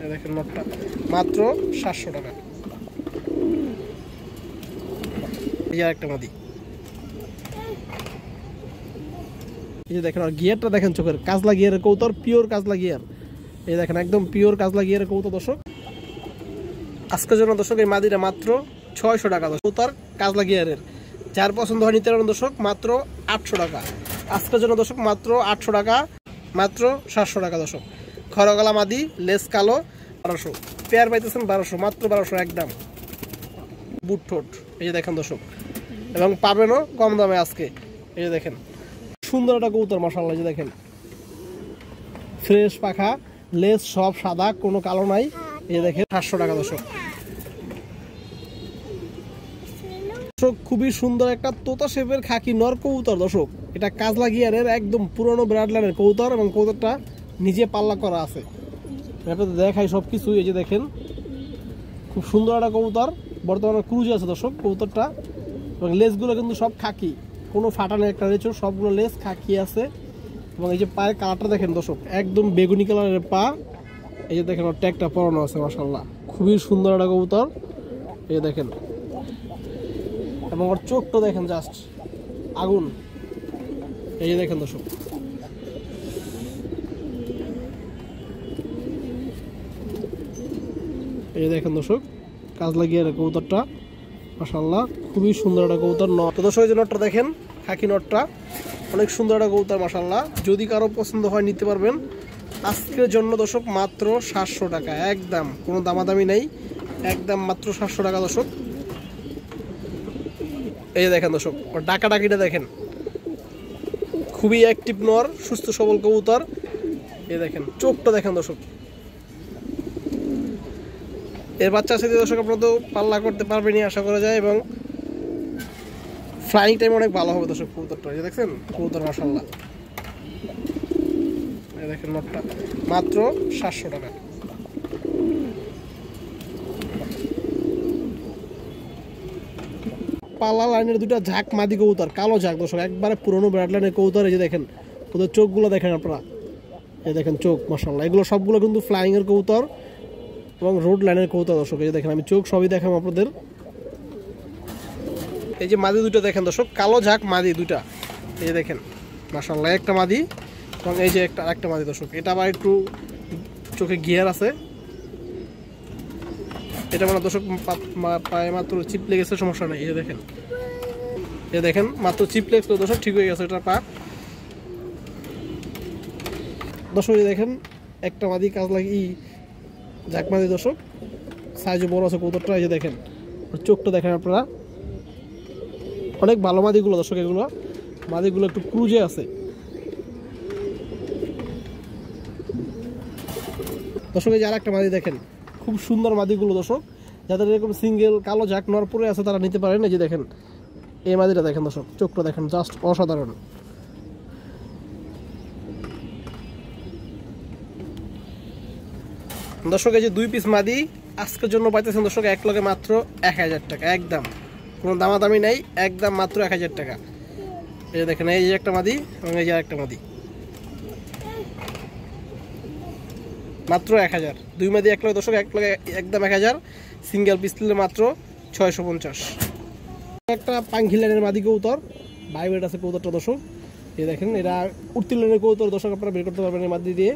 এই দেখেন নটটা মাত্র 700 টাকা। এই যে একটা মাদি, এই যে দেখেন আর গিয়ারটা দেখেন, চোখের কাজলা গিয়ারের কবুতর, পিওর কাজলা গিয়ার। এই দেখেন একদম পিওর কাজলা গিয়ারের কবুতর দর্শক। আজকের জন্য দর্শক এই মাদিটা মাত্র 600 টাকা কবুতর কাজলা গিয়ারের। যার পছন্দ হয় নিতে পারেন দর্শক, মাত্র 800 টাকা। আজকের জন্য দর্শক মাত্র 800 টাকা, মাত্র 700 টাকা দর্শক। খরগলা মাদি, লেস কালো, 1200 পেয়ার পাইতেছেন 1200, মাত্র 1200 একদম। বুট ঠোঁট, এই যে দেখেন দর্শক, এবং পাবেনও কম দামে আজকে। এই যে দেখেন সুন্দর একটা কবুতর মাশাআল্লাহ, এই যে দেখেন ফ্রেশ পাখা, লেস সব সাদা, কোনো কালো নাই। এই যে দেখেন 700 টাকা দর্শক। খুবই সুন্দর একটা তোতা শেপের খাকি নর কবুতর দর্শক। এটা কাজলা গিয়ারের একদম পুরনো ব্রাড লাইনের কবুতর, এবং কবুতরটা নিজে পাল্লা করা আছে। আপনাদের দেখাই সব কিছু। এই যে দেখেন খুব সুন্দর একটা কবুতর, বর্তমানে ক্রুজে আছে দর্শক কবুতরটা, এবং লেসগুলো কিন্তু সব খাকি, কোনো ফাটানো একটা রেচো, সবগুলো লেস খাকি আছে। এবং এই যে পায়ের কালারটা দেখেন দর্শক, একদম বেগুনি কালারের পা। এই যে দেখেন ওর ট্যাগটা পরানো আছে মাশাআল্লাহ, খুবই সুন্দর একটা কবুতর। এই যে দেখেন, এবং ওর চোখটা দেখেন জাস্ট আগুন। এই যে দেখেন দর্শক, এই যে দেখেন দর্শক কাজলা গিয়ারের কবুতরটা মাশাআল্লাহ, খুবই সুন্দর একটা কবুতর। নট তো দর্শক, এই যে নটটা দেখেন, খাকি নটটা অনেক সুন্দর একটা কবুতর মাশাআল্লাহ। যদি কারো পছন্দ হয় নিতে পারবেন। আজকের জন্য দর্শক মাত্র 700 টাকা একদম, কোনো দামাদামি নেই, একদম মাত্র 700 টাকা দর্শক। এই যে দেখেন দর্শক ওর ডাকাডাকিটা দেখেন, খুবই অ্যাক্টিভ নর, সুস্থ সবল কবুতর। এই দেখেন চোখটা দেখেন দর্শক। এর বাচ্চার সাথে দর্শক আপনারা তো পাল্লা করতে পারবেনই আশা করা যায়, এবং ফ্লাইং টাইম অনেক ভালো হবে দর্শক কবুতরটা। এই দেখছেন কবুতর মাশাআল্লাহ, এই দেখেন নটটা মাত্র 700 টাকা। পাল্লা লাইনের দুটা ঝাঁক মাদি কবুতর, কালো ঝাঁক দর্শক, একবারে পুরনো ব্রাড লাইনের কবুতর। এই যে দেখেন ওদের চোখগুলো দেখেন আপনারা, এই দেখেন চোখ মাশাআল্লাহ, এগুলো সবগুলো কিন্তু ফ্লাইং এর কবুতর এবং রোড লাইনের কবুতর দর্শক। এই যে দেখেন আমি চোখ সবই দেখাম আপনাদের। এই যে মাদি দুটো দেখেন দর্শক, কালো ঝাঁক মাদি দুটা। এই যে দেখেন মাশাআল্লাহ একটা মাদি, এবং এই যে একটা মাদি দর্শক। এটা আবার একটু চোখে গিয়ার আছে, এটা মানে দর্শক পায়ে মাত্র চিপ লেগেছে, সমস্যা নেই। এই যে দেখেন, এই দেখেন মাত্র চিপ লেগেছে দর্শক, ঠিক হয়ে গেছে এটা পা দর্শক। এই দেখেন একটা মাদি কাজলা ঝাঁক মাদি দর্শক, সাইজে বড় আছে কবুতরটা। এই যে দেখেন চোখটা দেখেন আপনারা, অনেক ভালো মাদিগুলো দর্শক, এগুলো মাদিগুলো একটু ক্রুজে আছে দর্শক। এই যে আরেকটা মাদি দেখেন, খুব সুন্দর মাদিগুলো দর্শক। যাদের এরকম সিঙ্গেল কালো ঝাঁক নর পরে আছে তারা নিতে পারেন। এই যে দেখেন এই মাদিটা দেখেন দর্শক, চোখটা দেখেন জাস্ট অসাধারণ। দর্শক এই যে 2 পিস মাদি আজকের জন্য পাইতেছেন দর্শক এক লগে মাত্র 1000 টাকা একদম, কোনো দামাদামি নাই, একদম মাত্র 1000 টাকা। এই যে দেখেন এই যে একটা মাদি, এবং এই যে একটা মাদি, মাত্র 1000। 2 মাদি এক লগে দর্শক, এক লগে একদম 1000। সিঙ্গেল পিস নিলে মাত্র 650। একটা পাঙ্খি লাইনের মাদি কবুতর, ভাইব্রেট আছে কবুতরটা দর্শক। এই দেখেন এরা উঠতি লাইনের কবুতর দর্শক, আপনারা বের করতে পারবেন এই মাদি দিয়ে।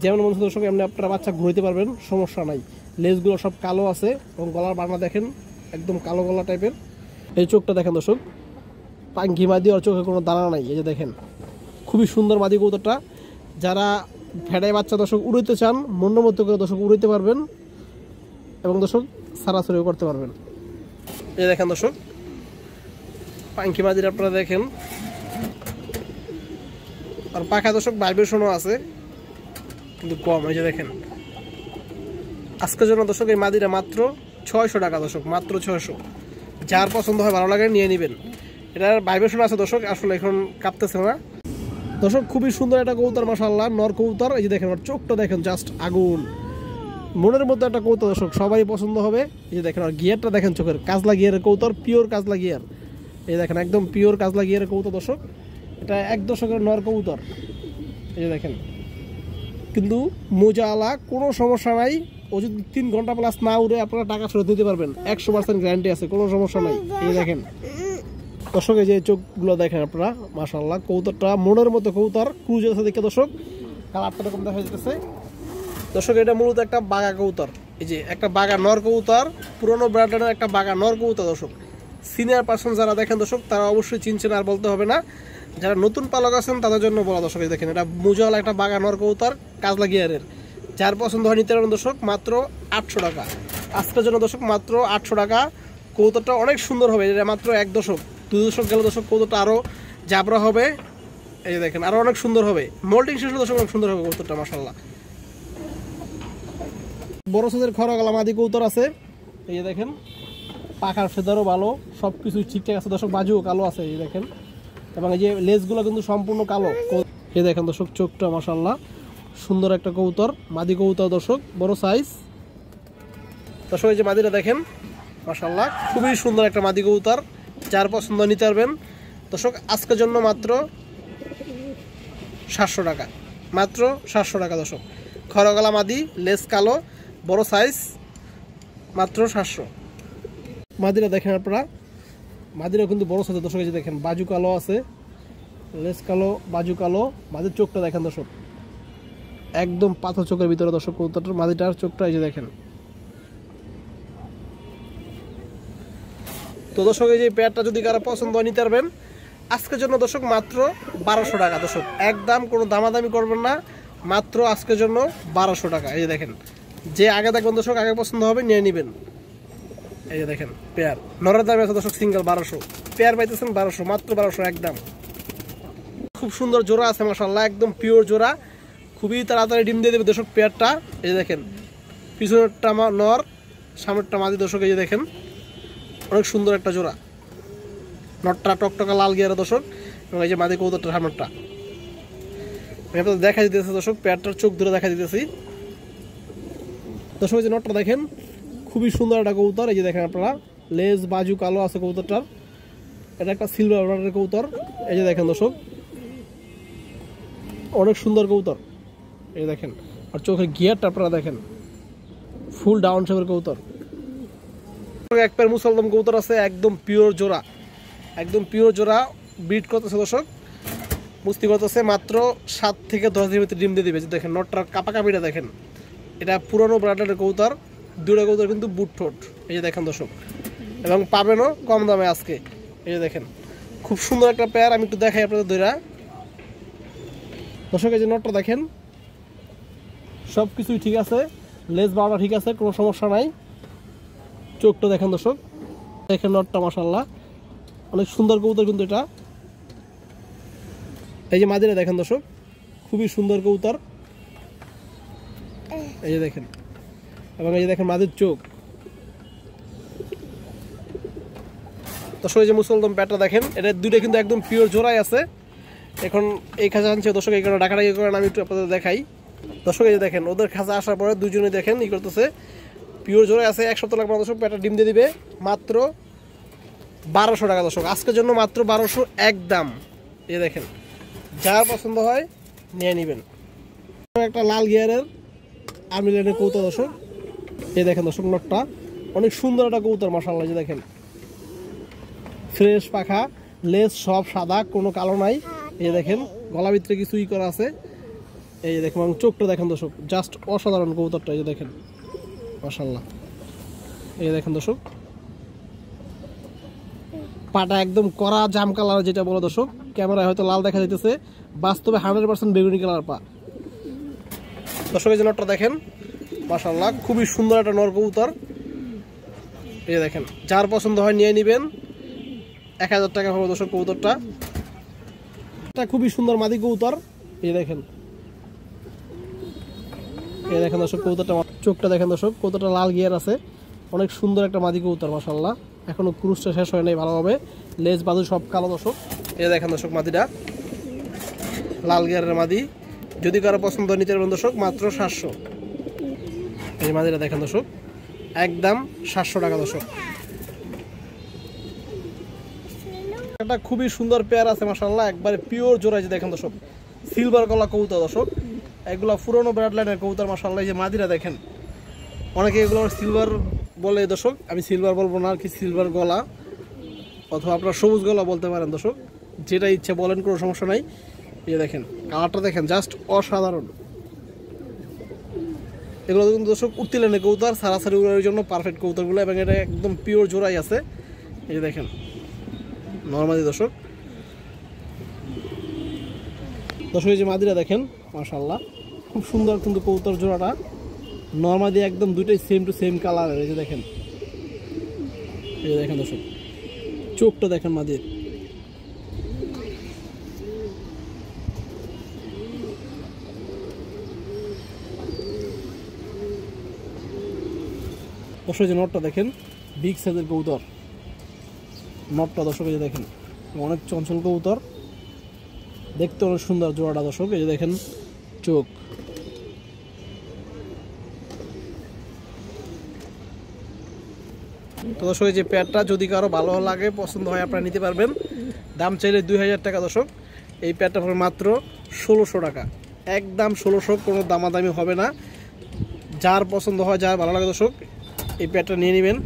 যেমন মনে হচ্ছে দর্শক এমনি আপনারা বাচ্চা ঘুরতে পারবেন, সমস্যা নাই। লেজগুলো সব কালো আছে, এবং গলার বানা দেখেন একদম কালো গলা টাইপের। এই চোখটা দেখেন দর্শক, পাঙ্খি মাদি, আর চোখে কোনো দানা নাই। এই যে দেখেন খুবই সুন্দর মাদি কবুতরটা। যারা ভেড়ায় বাচ্চা দর্শক উড়াইতে চান, মনের মতো করে দর্শক উড়াইতে পারবেন, এবং দর্শক সারাসরিও করতে পারবেন। এই দেখেন দর্শক পাঙ্খি মাদির আপনারা দেখেন, আর পাখা দর্শক ভাইব্রেশনও আছে কিন্তু কম। এই যে দেখেন আজকের জন্য দর্শক এই মাদিটা মাত্র 600 টাকা দর্শক, মাত্র 600। যার পছন্দ হয় ভালো লাগে নিয়ে নেবেন। এটার ভাইব্রেশন আছে দর্শক, আসলে এখন কাঁপতেছে না দর্শক। খুবই সুন্দর একটা কবুতর মাশাআল্লাহ, নর কবুতর। এই যে দেখেন ওর চোখটা দেখেন জাস্ট আগুন, মনের মধ্যে একটা কবুতর দর্শক, সবাই পছন্দ হবে। এই যে দেখেন আর গিয়ারটা দেখেন, চোখের কাজলা গিয়ারের কবুতর, পিওর কাজলা গিয়ার। এই দেখেন একদম পিওর কাজলা গিয়ারের কবুতর দর্শক। এটা 1 দশকের নর কবুতর। এই যে দেখেন কিন্তু মোজাওয়ালা, কোনো সমস্যা নাই। ও যদি 3 ঘন্টা প্লাস না উড়ে আপনারা টাকা ফেরত দিতে পারবেন, 100% গ্যারান্টি আছে, কোনো সমস্যা নাই। এই দেখেন দর্শক, এই যে চোখগুলো দেখেন আপনারা, মাশাআল্লাহ। কবুতরটা মনের মতো কবুতর, ক্রুজ আছে দেখে দর্শক, কালারটা এরকম দেখা যাচ্ছে দর্শক। এটা মূলত একটা বাঘা কবুতর, এই যে একটা বাঘা নর কবুতর, পুরনো ব্র্যান্ডের একটা বাঘা নর কবুতর দর্শক। সিনিয়র পার্সন যারা দেখেন দর্শক, তারা অবশ্যই চিনছেন, আর বলতে হবে না। যারা নতুন পালক আছেন তাদের জন্য বলা দর্শক। এই দেখেন, এটা মোজাওয়ালা একটা বাঘা নর কবুতর, কাজলা গিয়ারের। যার পছন্দ হয় নিতে পারেন দর্শক, মাত্র 800 টাকা আজকের জন্য দর্শক, মাত্র 800 টাকা। কবুতরটা অনেক সুন্দর হবে, এটা মাত্র 1 দশক 2 দশক গেলে দর্শক কবুতরটা আরও জাবরা হবে। এই যে দেখেন, আরও অনেক সুন্দর হবে, মোল্টিং শেষ দর্শক অনেক সুন্দর হবে কবুতরটা, মাশাআল্লাহ। বড় সাইজের খরগলা মাদি কবুতর আছে, এই যে দেখেন, পাখার ফেদারও ভালো, সব কিছু ঠিকঠাক আছে দর্শক। বাজুও কালো আছে, এই দেখেন, এবং এই যে লেজগুলো কিন্তু সম্পূর্ণ কালো। এই দেখেন দর্শক, চোখটা মাশাআল্লাহ, সুন্দর একটা কবুতর, মাদি কবুতর দর্শক, বড় সাইজ দর্শক। এই যে মাদিটা দেখেন, মাশাআল্লাহ, খুবই সুন্দর একটা মাদি কবুতর। যার পছন্দ নিতে পারবেন দর্শক, আজকের জন্য মাত্র 700 টাকা, মাত্র 700 টাকা দর্শক। খরগলা মাদি, লেজ কালো, বড় সাইজ, মাত্র 700। মাদিরা দেখেন আপনারা, মাদিরা কিন্তু বড় সাইজ দর্শক। এই যে দেখেন, বাজু কালো আছে, লেজ কালো, বাজু কালো। মাদির চোখটা দেখেন দর্শক, একদম পাথর চোখের ভিতরে দর্শক কবুতরটার, মাদিটার চোখটা এই যে দেখেন। তো দর্শক, এই যে পেয়ারটা যদি কারো পছন্দ হয় নিতে পারবেন আজকের জন্য দর্শক, মাত্র 1200 টাকা দর্শক। একদম কোনো দামাদামি করবেন না, মাত্র আজকের জন্য 1200 টাকা। এই যে দেখেন, যে আগে দেখবেন দর্শক, আগে পছন্দ হবে নিয়ে নেবেন। এই যে দেখেন, পেয়ার নরের দামে আছে দর্শক, সিঙ্গেল 1200, পেয়ার পাইতেছেন 1200, মাত্র 1200 একদম। খুব সুন্দর জোড়া আছে মাশাআল্লাহ, একদম পিওর জোড়া, খুবই তাড়াতাড়ি ডিম দিয়ে দেবে দর্শক পেয়ারটা। এই যে দেখেন, পিছনেরটা নর, সামনেরটা মাদি দর্শক। এই যে দেখেন, অনেক সুন্দর একটা জোড়া, নটটা টকটকা লাল গিয়ারে দর্শক, এবং এই যে মাদি কবুতরটা সামনেরটা। আমি আপনাদের দেখা দিতেছি দর্শক, পেয়ারটার চোখ ধরে দেখা দিতেছি দর্শক। এই যে নটটা দেখেন, খুবই সুন্দর একটা কবুতর। এই যে দেখেন আপনারা, লেজ বাজু কালো আছে কবুতরটার, এটা একটা সিলভার ব্রান্ডের কবুতর। এই যে দেখেন দর্শক, অনেক সুন্দর কবুতর। এই দেখেন, আর চোখের গিয়ারটা আপনারা দেখেন, ফুল ডাউন শেপের কবুতর। এক পেয়ার মুসলদম কবুতর আছে, একদম পিওর জোড়া, একদম পিওর জোড়া, ব্রিড করতেছে দর্শক, মুস্তি করতেছে। মাত্র 7 থেকে 10 দিনের ভিতরে ডিম দিয়ে দিবে। দেখেন নটটার কাপাকাপিটা দেখেন, এটা পুরনো ব্রান্ডের কবুতর, দুটো কবুতর কিন্তু বুট ঠোঁট। এই যে দেখেন দর্শক, এবং পাবেনও কম দামে আজকে। এই যে দেখেন, খুব সুন্দর একটা পেয়ার। আমি একটু দেখাই আপনাদের দুইটা দর্শক। এই যে নটটা দেখেন, সব কিছুই ঠিক আছে, লেজ বাড়া ঠিক আছে, কোনো সমস্যা নাই। চোখটা দেখেন দর্শক, দেখেন নটটা মাশাআল্লাহ, অনেক সুন্দর কবুতর কিন্তু এটা। এই যে মাদিরা দেখেন দর্শক, খুবই সুন্দর কবুতর। এই যে দেখেন, এবং এই যে দেখেন মাদির চোখ দর্শক। এই যে মুসলদম প্যাটটা দেখেন, এটা দুইটা কিন্তু একদম পিওর জোড়াই আছে। এখন এই খাঁচা আনছে দর্শক, এই কারণে ডাকাডাকি করেন, আমি একটু আপনাদের দেখাই দর্শক। এই যে দেখেন, ওদের খাঁচা আসার পরে দুজনে দেখেন ই করতেছে, পিওর জোড়াই আছে। 1 সপ্তাহ লাগবে দর্শক, প্যাটটা ডিম দিয়ে দিবে। মাত্র 1200 টাকা দর্শক, আজকের জন্য মাত্র 1200 একদম। এই দেখেন, যার পছন্দ হয় নিয়ে নেবেন। একটা লাল গিয়ারের আর্মি লাইনের কবুতর দর্শক। এই দেখেন দর্শক, নটটা অনেক সুন্দর একটা কবুতর মাশাআল্লাহ। যে দেখেন, ফ্রেশ পাখা, লেজ সব সাদা, কোনো কালো নাই। এই দেখেন, গলা ভিতরে কিছু ই করা আছে। এই যে দেখেন, এবং চোখটা দেখেন দর্শক, জাস্ট অসাধারণ কবুতরটা। এই যে দেখেন মাশাআল্লাহ। এই দেখেন দর্শক, পাটা একদম কড়া জাম কালার, যেটা বলো দর্শক, ক্যামেরায় হয়তো লাল দেখা যাইতেছে, বাস্তবে 100% বেগুনি কালার পা দর্শক। এই যে নটটা দেখেন মাশাআল্লাহ, খুবই সুন্দর একটা নর কবুতর। এই দেখেন, যার পছন্দ হয় নিয়ে নেবেন। 1000 টাকা হবে দর্শক কবুতরটা। এটা খুবই সুন্দর মাদি কবুতর। এই দেখেন, এই দেখেন দর্শক, কবুতরটা চোখটা দেখেন দর্শক, কবুতরটা লাল গিয়ার আছে, অনেক সুন্দর একটা মাদি কবুতর মাশাআল্লাহ। এখনো ক্রুজটা শেষ হয় নাই ভালোভাবে, লেজ বাজু সব কালো দর্শক। এই দেখেন দর্শক, মাদিটা লাল গিয়ারের মাদি। যদি কারো পছন্দ নিতে পারবেন দর্শক, মাত্র 700। এই মাদিটা দেখেন দর্শক, একদম 700 টাকা দর্শক। একটা খুবই সুন্দর পেয়ার আছে মাশাআল্লাহ, একবারে পিওর জোড়া। যে দেখেন দর্শক, সিলভার গলা কবুতর দর্শক, এগুলো পুরনো ব্রাড লাইনের কবুতর মাশাআল্লাহ। এই যে মাদিরা দেখেন, অনেকে এগুলো সিলভার বলে দর্শক, আমি সিলভার বলবো না, আর কি সিলভার গলা অথবা আপনার সবুজ গলা বলতে পারেন দর্শক, যেটা ইচ্ছে বলেন, কোনো সমস্যা নাই। এই যে দেখেন কালারটা দেখেন, জাস্ট অসাধারণ। এগুলো কিন্তু দর্শক উঠতি লাইনের কবুতর, সারাসারি উড়ার জন্য পারফেক্ট কবুতরগুলো, এবং এটা একদম পিওর জোড়াই আছে। এই যে দেখেন নরমালি দর্শক, এই যে মাদিরা দেখেন মাশাআল্লাহ, খুব সুন্দর কিন্তু কবুতর জোড়াটা, নরমালি একদম দুইটাই সেম টু সেম কালারের। এই যে দেখেন, এই যে দেখেন দর্শক, চোখটা দেখেন মাদির। দর্শক যে নটটা দেখেন, বিগ সাইজের কবুতর নটটা দর্শক। এই যে দেখেন অনেক চঞ্চল কবুতর, দেখতে অনেক সুন্দর জোড়াটা দর্শক। এই যে দেখেন চোখ। তো দর্শক এই যে প্যাডটা যদি কারো ভালো লাগে, পছন্দ হয়, আপনারা নিতে পারবেন। দাম চাইলে 2000 টাকা দর্শক। এই প্যাডটা পড়বে মাত্র 1600 টাকা, একদম 1600, কোনো দামাদামি হবে না। যার পছন্দ হয়, যার ভালো লাগে দর্শক, এই প্যাডটা নিয়ে নেবেন।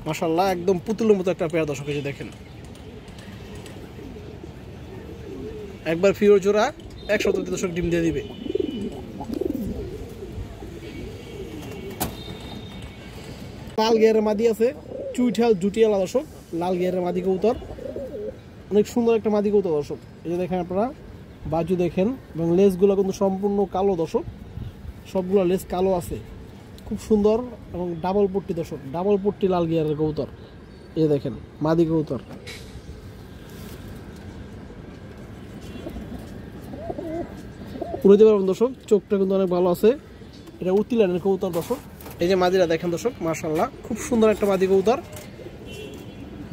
মাশাআল্লাহ একদম পুতুলের মতো একটা পেয়ার দর্শক। এই যে দেখেন একবার ফিওর জোড়া, 1 সপ্তাহ দর্শক ডিম দিয়ে দিবে। লাল গিয়ারের মাদি আছে, চুইঠাল জুটিয়ালা দর্শক, লাল গিয়ারের মাদি কবুতর, অনেক সুন্দর একটা মাদি কবুতর দর্শক। এই যে দেখেন আপনারা বাজু দেখেন, এবং লেজগুলো কিন্তু সম্পূর্ণ কালো দর্শক, সবগুলো লেজ কালো আছে, খুব সুন্দর, এবং ডাবল পট্টি দর্শক, ডাবল পট্টি লাল গিয়ারের কবুতর। এই দেখেন মাদি কবুতর। উড়াইতে পারবেন দর্শক, চোখটা কিন্তু অনেক ভালো আছে। এটা উঠতি লাইনের কবুতর দর্শক। এই যে মাদিরা দেখেন দর্শক, মাশাআল্লাহ খুব সুন্দর একটা মাদি কবুতর।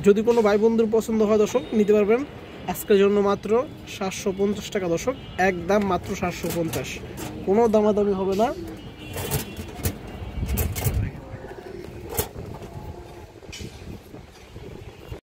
যদি কোনো ভাই বন্ধুর পছন্দ হয় দর্শক, নিতে পারবেন। আজকের জন্য মাত্র 750 টাকা দর্শক, একদম মাত্র 750, কোনো দামাদামি হবে না।